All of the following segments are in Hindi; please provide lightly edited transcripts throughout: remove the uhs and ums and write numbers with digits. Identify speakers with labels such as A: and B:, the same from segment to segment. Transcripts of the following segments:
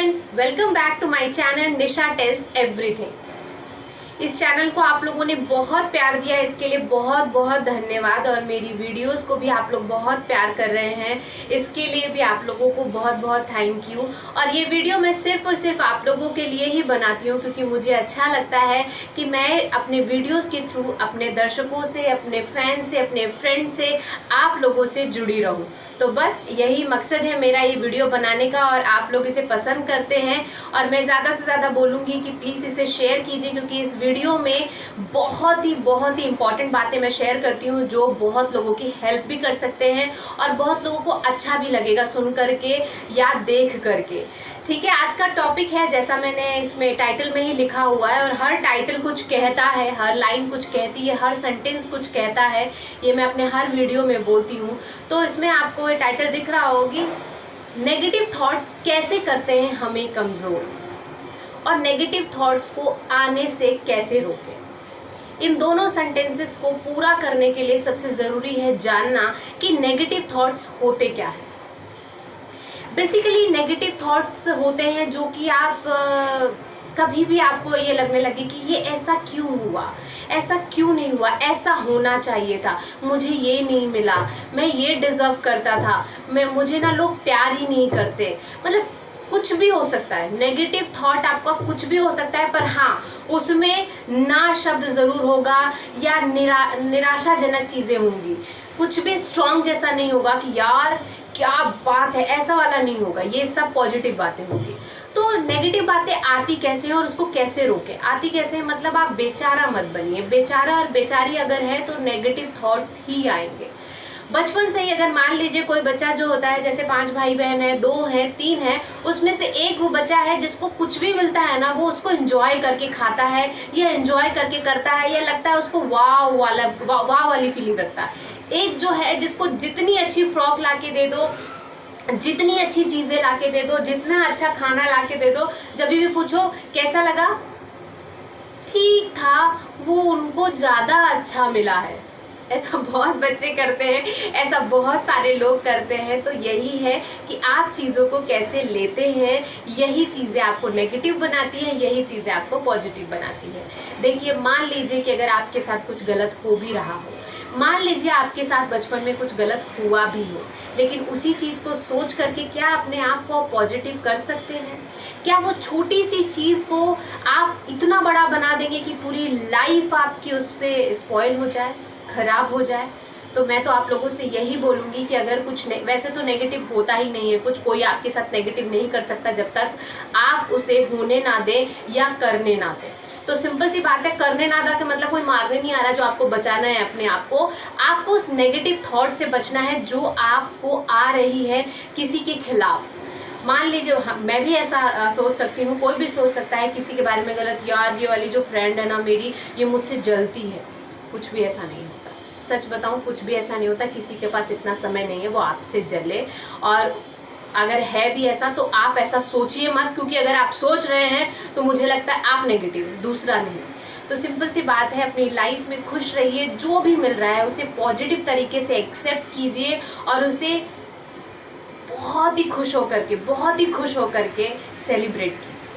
A: Friends, welcome back to my channel Nisha tells everything. इस चैनल को आप लोगों ने बहुत प्यार दिया, इसके लिए बहुत बहुत धन्यवाद। और मेरी वीडियोस को भी आप लोग बहुत प्यार कर रहे हैं, इसके लिए भी आप लोगों को बहुत बहुत थैंक यू। और ये वीडियो मैं सिर्फ और सिर्फ आप लोगों के लिए ही बनाती हूँ, क्योंकि मुझे अच्छा लगता है कि मैं अपने वीडियोस के थ्रू अपने दर्शकों से, अपने फैन से, अपने फ्रेंड से, आप लोगों से जुड़ी रहूँ। तो बस यही मकसद है मेरा ये वीडियो बनाने का, और आप लोग इसे पसंद करते हैं। और मैं ज़्यादा से ज़्यादा बोलूँगी कि प्लीज़ इसे शेयर कीजिए, क्योंकि इस वीडियो में बहुत ही इंपॉर्टेंट बातें मैं शेयर करती हूँ जो बहुत लोगों की हेल्प भी कर सकते हैं और बहुत लोगों को अच्छा भी लगेगा सुन करके या देख करके। ठीक है, आज का टॉपिक है, जैसा मैंने इसमें टाइटल में ही लिखा हुआ है, और हर टाइटल कुछ कहता है, हर लाइन कुछ कहती है, हर सेंटेंस कुछ कहता है। ये मैं अपने हर वीडियो में बोलती हूँ। तो इसमें आपको ये टाइटल दिख रहा होगी, नेगेटिव थॉट्स कैसे करते हैं हमें कमज़ोर, और नेगेटिव थॉट्स को आने से कैसे रोकें। इन दोनों सेंटेंसेस को पूरा करने के लिए सबसे ज़रूरी है जानना कि नेगेटिव थॉट्स होते क्या है। बेसिकली नेगेटिव थॉट्स होते हैं जो कि आप कभी भी आपको ये लगने लगे कि ये ऐसा क्यों हुआ, ऐसा क्यों नहीं हुआ, ऐसा होना चाहिए था, मुझे ये नहीं मिला, मैं ये डिज़र्व करता था, मुझे ना लोग प्यार ही नहीं करते। मतलब कुछ भी हो सकता है, नेगेटिव थॉट आपका कुछ भी हो सकता है, पर हाँ उसमें ना शब्द ज़रूर होगा या निराशाजनक चीज़ें होंगी। कुछ भी स्ट्रॉन्ग जैसा नहीं होगा कि यार क्या बात है, ऐसा वाला नहीं होगा। ये सब पॉजिटिव बातें होंगी। तो नेगेटिव बातें आती कैसे हैं और उसको कैसे रोकें। आती कैसे है, मतलब आप बेचारा मत बनिए। बेचारा और बेचारी अगर है तो नेगेटिव थॉट्स ही आएंगे। बचपन से ही अगर मान लीजिए कोई बच्चा जो होता है, जैसे 5 भाई बहन है, 2 है, 3 है, उसमें से एक वो बच्चा है जिसको कुछ भी मिलता है ना, वो उसको एंजॉय करके खाता है या एंजॉय करके करता है, या लगता है उसको वाह वाली फीलिंग रखता है। एक जो है जिसको जितनी अच्छी फ्रॉक ला के दे दो, जितनी अच्छी चीज़ें ला के दे दो, जितना अच्छा खाना ला के दे दो, जब भी पूछो कैसा लगा, ठीक था, वो उनको ज़्यादा अच्छा मिला है। ऐसा बहुत बच्चे करते हैं, ऐसा बहुत सारे लोग करते हैं। तो यही है कि आप चीज़ों को कैसे लेते हैं, यही चीज़ें आपको नेगेटिव बनाती हैं, यही चीज़ें आपको पॉजिटिव बनाती हैं। देखिए, मान लीजिए कि अगर आपके साथ कुछ गलत हो भी रहा हो, मान लीजिए आपके साथ बचपन में कुछ गलत हुआ भी हो, लेकिन उसी चीज़ को सोच करके क्या अपने आप को पॉजिटिव कर सकते हैं? क्या वो छोटी सी चीज़ को आप इतना बड़ा बना देंगे कि पूरी लाइफ आपकी उससे स्पॉइल हो जाए, खराब हो जाए? तो मैं तो आप लोगों से यही बोलूँगी कि अगर कुछ वैसे तो नेगेटिव होता ही नहीं है, कुछ कोई आपके साथ नेगेटिव नहीं कर सकता जब तक आप उसे होने ना दें या करने ना दें। तो सिंपल सी बात है, करने ना दा के मतलब कोई मारने नहीं आ रहा। जो आपको बचाना है अपने आप को, आपको उस नेगेटिव थॉट से बचना है जो आपको आ रही है किसी के खिलाफ। मान लीजिए मैं भी ऐसा सोच सकती हूँ, कोई भी सोच सकता है किसी के बारे में गलत, यार ये वाली जो फ्रेंड है ना मेरी, ये मुझसे जलती है। कुछ भी ऐसा नहीं होता, सच बताऊँ, कुछ भी ऐसा नहीं होता। किसी के पास इतना समय नहीं है वो आपसे जले, और अगर है भी ऐसा तो आप ऐसा सोचिए मत, क्योंकि अगर आप सोच रहे हैं तो मुझे लगता है आप नेगेटिव, दूसरा नहीं। तो सिंपल सी बात है, अपनी लाइफ में खुश रहिए, जो भी मिल रहा है उसे पॉजिटिव तरीके से एक्सेप्ट कीजिए और उसे बहुत ही खुश होकर के सेलिब्रेट कीजिए।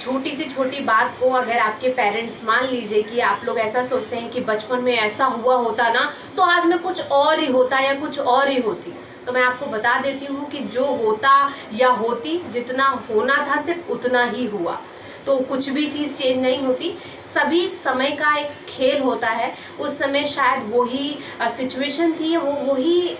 A: छोटी से छोटी बात को अगर आपके पेरेंट्स, मान लीजिए कि आप लोग ऐसा सोचते हैं कि बचपन में ऐसा हुआ होता ना तो आज मैं कुछ और ही होता या कुछ और ही होती, तो मैं आपको बता देती हूँ कि जो होता या होती, जितना होना था सिर्फ उतना ही हुआ। तो कुछ भी चीज़ चेंज नहीं होती। सभी समय का एक खेल होता है। उस समय शायद वही सिचुएशन थी, वही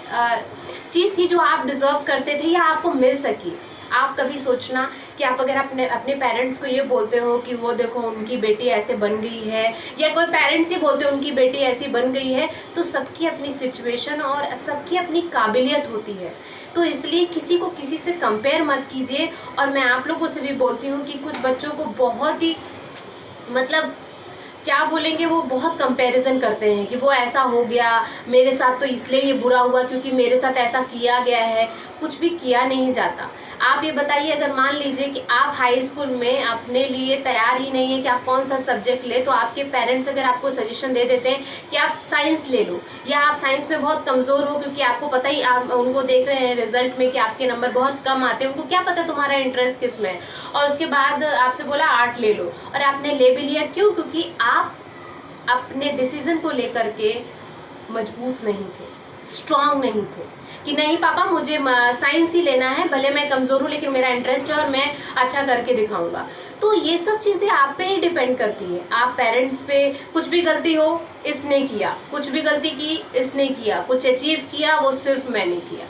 A: चीज़ थी जो आप डिज़र्व करते थे या आपको मिल सकी। आप कभी सोचना कि आप अगर अपने पेरेंट्स को ये बोलते हो कि वो देखो उनकी बेटी ऐसे बन गई है, या कोई पेरेंट्स ही बोलते हो उनकी बेटी ऐसी बन गई है, तो सबकी अपनी सिचुएशन और सबकी अपनी काबिलियत होती है। तो इसलिए किसी को किसी से कंपेयर मत कीजिए। और मैं आप लोगों से भी बोलती हूँ कि कुछ बच्चों को बहुत ही, मतलब क्या बोलेंगे, वो बहुत कंपैरिजन करते हैं कि वो ऐसा हो गया मेरे साथ, तो इसलिए ये बुरा हुआ क्योंकि मेरे साथ ऐसा किया गया है। कुछ भी किया नहीं जाता। आप ये बताइए, अगर मान लीजिए कि आप हाई स्कूल में अपने लिए तैयार ही नहीं है कि आप कौन सा सब्जेक्ट ले, तो आपके पेरेंट्स अगर आपको सजेशन दे देते हैं कि आप साइंस ले लो, या आप साइंस में बहुत कमज़ोर हो क्योंकि आपको पता ही, आप उनको देख रहे हैं रिजल्ट में कि आपके नंबर बहुत कम आते हैं, उनको क्या पता तुम्हारा इंटरेस्ट किस में है, और उसके बाद आपसे बोला आर्ट ले लो और आपने ले भी लिया। क्यों? क्योंकि आप अपने डिसीजन को लेकर के मजबूत नहीं थे, स्ट्रांग नहीं थे कि नहीं पापा मुझे साइंस ही लेना है, भले मैं कमज़ोर हूँ लेकिन मेरा इंटरेस्ट है और मैं अच्छा करके दिखाऊंगा। तो ये सब चीज़ें आप पे ही डिपेंड करती है। आप पेरेंट्स पे, कुछ भी गलती हो इसने किया, कुछ भी गलती की इसने किया, कुछ अचीव किया वो सिर्फ मैंने किया।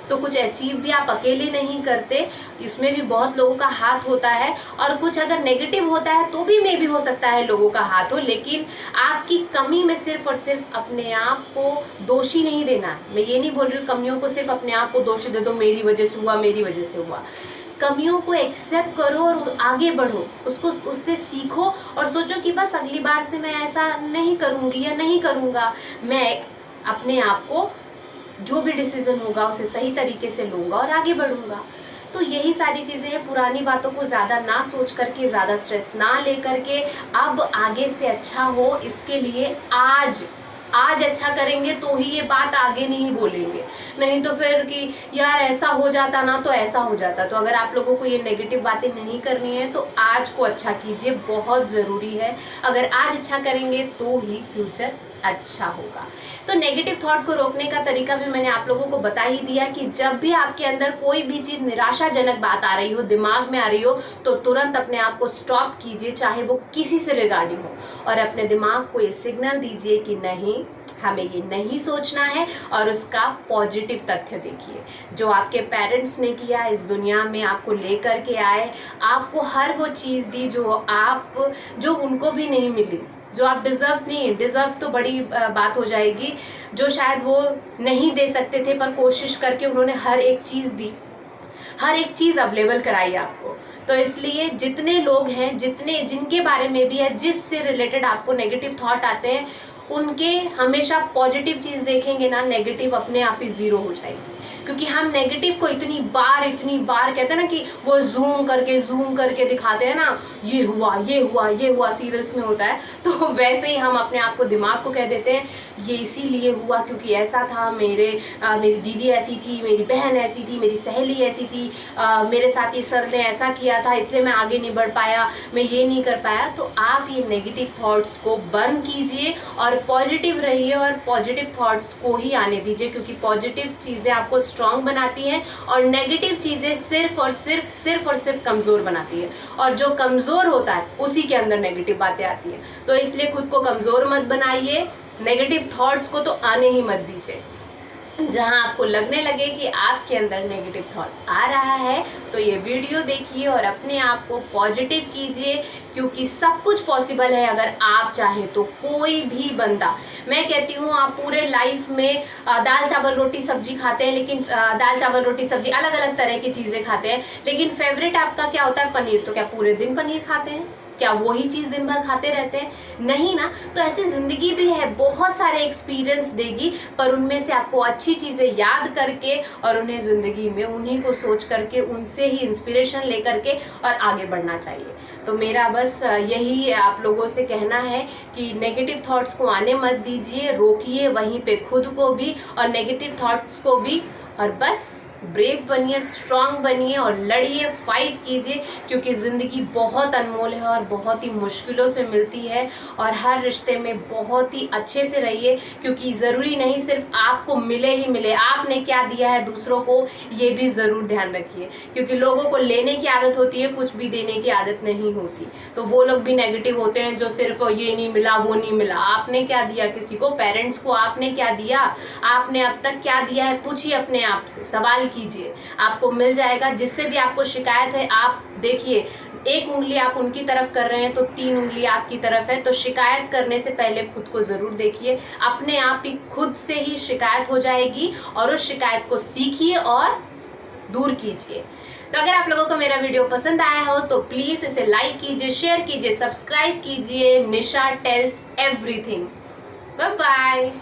A: तो कुछ अचीव भी आप अकेले नहीं करते, इसमें भी बहुत लोगों का हाथ होता है। और कुछ अगर नेगेटिव होता है तो भी मे भी हो सकता है लोगों का हाथ हो, लेकिन आपकी कमी में सिर्फ और सिर्फ अपने आप को दोषी नहीं देना है। मैं ये नहीं बोल रही हूँ कमियों को सिर्फ अपने आप को दोषी दे दो, मेरी वजह से हुआ, मेरी वजह से हुआ। कमियों को एक्सेप्ट करो और आगे बढ़ो, उससे सीखो और सोचो कि बस अगली बार से मैं ऐसा नहीं करूँगी या नहीं करूँगा। मैं अपने आप को जो भी डिसीजन होगा उसे सही तरीके से लूँगा और आगे बढ़ूँगा। तो यही सारी चीज़ें हैं। पुरानी बातों को ज़्यादा ना सोच करके, ज़्यादा स्ट्रेस ना ले करके अब आगे से अच्छा हो, इसके लिए आज अच्छा करेंगे तो ही ये बात आगे नहीं बोलेंगे। नहीं तो फिर कि यार ऐसा हो जाता ना, तो ऐसा हो जाता। तो अगर आप लोगों को ये नेगेटिव बातें नहीं करनी है तो आज को अच्छा कीजिए, बहुत ज़रूरी है। अगर आज अच्छा करेंगे तो ही फ्यूचर अच्छा होगा। तो नेगेटिव थॉट को रोकने का तरीका भी मैंने आप लोगों को बता ही दिया कि जब भी आपके अंदर कोई भी चीज़ निराशाजनक बात आ रही हो, दिमाग में आ रही हो, तो तुरंत अपने आप को स्टॉप कीजिए, चाहे वो किसी से रिगार्डिंग हो, और अपने दिमाग को ये सिग्नल दीजिए कि नहीं, हमें ये नहीं सोचना है। और उसका पॉजिटिव तथ्य देखिए, जो आपके पेरेंट्स ने किया, इस दुनिया में आपको लेकर के आए, आपको हर वो चीज़ दी जो उनको भी नहीं मिली, जो आप डिज़र्व तो बड़ी बात हो जाएगी, जो शायद वो नहीं दे सकते थे, पर कोशिश करके उन्होंने हर एक चीज़ दी, हर एक चीज़ अवेलेबल कराई आपको। तो इसलिए जितने लोग हैं, जिनके बारे में भी है, जिससे रिलेटेड आपको नेगेटिव थॉट आते हैं, उनके हमेशा पॉजिटिव चीज़ देखेंगे ना, नेगेटिव अपने आप ही ज़ीरो हो जाएगी। क्योंकि हम नेगेटिव को इतनी बार कहते हैं ना कि वो जूम करके दिखाते हैं ना, ये हुआ सीरियल्स में होता है। तो वैसे ही हम अपने आप को, दिमाग को कह देते हैं ये इसीलिए हुआ क्योंकि ऐसा था, मेरी दीदी ऐसी थी, मेरी बहन ऐसी थी, मेरी सहेली ऐसी थी, मेरे साथ ही सर ने ऐसा किया था, इसलिए मैं आगे नहीं बढ़ पाया, मैं ये नहीं कर पाया। तो आप ये नेगेटिव थॉट्स को बंद कीजिए और पॉजिटिव रहिए और पॉजिटिव थॉट्स को ही आने दीजिए, क्योंकि पॉजिटिव चीज़ें आपको स्ट्रांग बनाती हैं और नेगेटिव चीज़ें सिर्फ और सिर्फ कमज़ोर बनाती है। और जो कमज़ोर होता है उसी के अंदर नेगेटिव बातें आती हैं। तो इसलिए खुद को कमज़ोर मत बनाइए, नेगेटिव थॉट्स को तो आने ही मत दीजिए। जहां आपको लगने लगे कि आपके अंदर नेगेटिव थॉट आ रहा है तो ये वीडियो देखिए और अपने आप को पॉजिटिव कीजिए, क्योंकि सब कुछ पॉसिबल है अगर आप चाहें तो। कोई भी बंदा, मैं कहती हूँ, आप पूरे लाइफ में दाल चावल रोटी सब्जी खाते हैं, लेकिन दाल चावल रोटी सब्जी अलग अलग तरह की चीज़ें खाते हैं, लेकिन फेवरेट आपका क्या होता है? पनीर। तो क्या पूरे दिन पनीर खाते हैं? क्या वही चीज़ दिन भर खाते रहते हैं? नहीं ना। तो ऐसी ज़िंदगी भी है, बहुत सारे एक्सपीरियंस देगी, पर उनमें से आपको अच्छी चीज़ें याद करके और उन्हें ज़िंदगी में उन्हीं को सोच करके, उनसे ही इंस्पिरेशन ले करके और आगे बढ़ना चाहिए। तो मेरा बस यही आप लोगों से कहना है कि नेगेटिव थॉट्स को आने मत दीजिए, रोकिए वहीं पे खुद को भी और नेगेटिव थॉट्स को भी, और बस ब्रेव बनिए, स्ट्रांग बनिए और लड़िए, फाइट कीजिए, क्योंकि ज़िंदगी बहुत अनमोल है और बहुत ही मुश्किलों से मिलती है। और हर रिश्ते में बहुत ही अच्छे से रहिए, क्योंकि ज़रूरी नहीं सिर्फ आपको मिले ही मिले, आपने क्या दिया है दूसरों को ये भी ज़रूर ध्यान रखिए, क्योंकि लोगों को लेने की आदत होती है, कुछ भी देने की आदत नहीं होती। तो वो लोग भी नेगेटिव होते हैं जो सिर्फ ये नहीं मिला, वो नहीं मिला। आपने क्या दिया किसी को? पेरेंट्स को आपने क्या दिया? आपने अब तक क्या दिया है? पूछिए अपने आप से, सवाल कीजिए, आपको मिल जाएगा। जिससे भी आपको शिकायत है, आप देखिए, एक उंगली आप उनकी तरफ कर रहे हैं तो 3 उंगली आपकी तरफ है। तो शिकायत करने से पहले खुद को ज़रूर देखिए, अपने आप ही खुद से ही शिकायत हो जाएगी और उस शिकायत को सीखिए और दूर कीजिए। तो अगर आप लोगों को मेरा वीडियो पसंद आया हो तो प्लीज़ इसे लाइक कीजिए, शेयर कीजिए, सब्सक्राइब कीजिए। Nisha tells everything. Bye bye.